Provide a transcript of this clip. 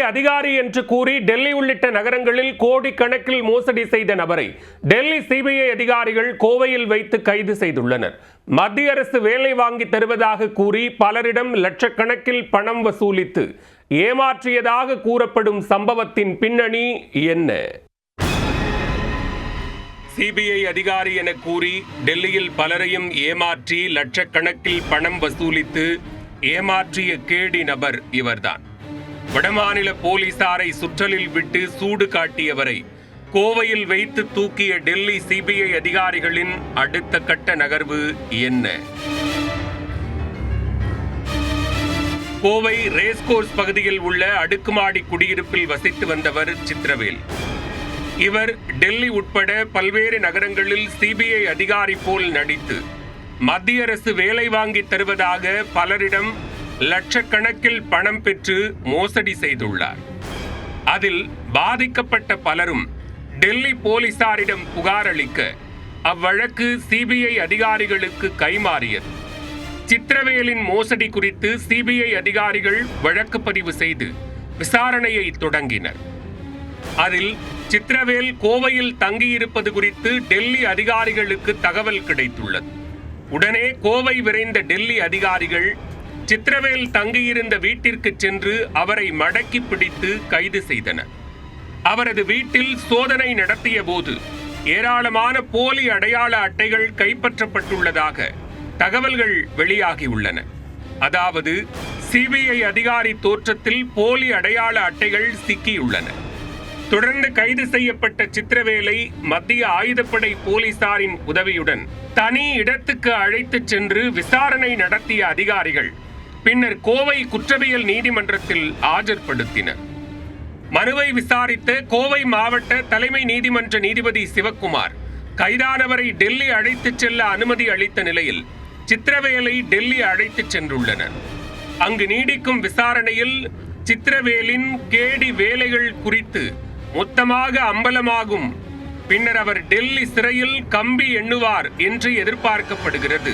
அதிகாரி என்று கூறி டெல்லி உள்ளிட்ட நகரங்களில் கோடிக்கணக்கில் மோசடி செய்த நபரை டெல்லி சிபிஐ அதிகாரிகள் கோவையில் வைத்து கைது செய்துள்ளனர். மத்திய அரசு வேலை வாங்கி தருவதாக கூறி பலரிடம் லட்சக்கணக்கில் பணம் வசூலித்து ஏமாற்றியதாக கூறப்படும் சம்பவத்தின் பின்னணி என்ன? சிபிஐ அதிகாரி என கூறி டெல்லியில் பலரையும் ஏமாற்றி லட்சக்கணக்கில் பணம் வசூலித்து ஏமாற்றிய கேடி நபர் இவர்தான். வடமாநில போலீசாரை சுற்றலில் விட்டு சூடு காட்டியவரை கோவையில் வைத்து தூக்கிய டெல்லி சிபிஐ அதிகாரிகளின் அடுத்த கட்ட நகர்வு என்ன? கோவை ரேஸ்கோர்ஸ் பகுதியில் உள்ள அடுக்குமாடி குடியிருப்பில் வசித்து வந்தவர் சித்ரவேல். இவர் டெல்லி உட்பட பல்வேறு நகரங்களில் சிபிஐ அதிகாரி போல் நடித்து மத்திய அரசு வேலை வாங்கி தருவதாக பலரிடம் லட்சக்கணக்கில் பணம் பெற்று மோசடி செய்துள்ளார். அதில் பாதிக்கப்பட்ட பலரும் டெல்லி போலீசாரிடம் புகார் அளிக்க அவ்வழக்கு சிபிஐ அதிகாரிகளுக்கு கைமாறியது. சித்ரவேலின் மோசடி குறித்து சிபிஐ அதிகாரிகள் வழக்கு பதிவு செய்து விசாரணையை தொடங்கினர். அதில் சித்ரவேல் கோவையில் தங்கியிருப்பது குறித்து டெல்லி அதிகாரிகளுக்கு தகவல் கிடைத்துள்ளது. உடனே கோவை விரைந்த டெல்லி அதிகாரிகள் சித்ரவேல் தங்கியிருந்த வீட்டிற்கு சென்று அவரை மடக்கி பிடித்து கைது செய்தனர். அவரது வீட்டில் சோதனை நடத்திய போது ஏராளமான போலி அடையாள அட்டைகள் கைப்பற்றப்பட்டுள்ளதாக தகவல்கள் வெளியாகியுள்ளன. அதாவது சிபிஐ அதிகாரி தோற்றத்தில் போலி அடையாள அட்டைகள் சிக்கியுள்ளன. தொடர்ந்து கைது செய்யப்பட்ட சித்ரவேலை மத்திய ஆயுதப்படை போலீசாரின் உதவியுடன் தனி இடத்துக்கு அழைத்துச் சென்று விசாரணை நடத்திய அதிகாரிகள் பின்னர் கோவை குற்றவியல் நீதிமன்றத்தில் ஆஜர்படுத்தினர். மனுவை விசாரித்த கோவை மாவட்ட தலைமை நீதிமன்ற நீதிபதி சிவக்குமார் கைதானவரை டெல்லி அழைத்துச் செல்ல அனுமதி அளித்த நிலையில் சித்ரவேலை டெல்லி அழைத்துச் சென்றுள்ளனர். அங்கு நீடிக்கும் விசாரணையில் சித்ரவேலின் கேடி வேலைகள் குறித்து மொத்தமாக அம்பலமாகும். பின்னர் அவர் டெல்லி சிறையில் கம்பி எண்ணுவார் என்று எதிர்பார்க்கப்படுகிறது.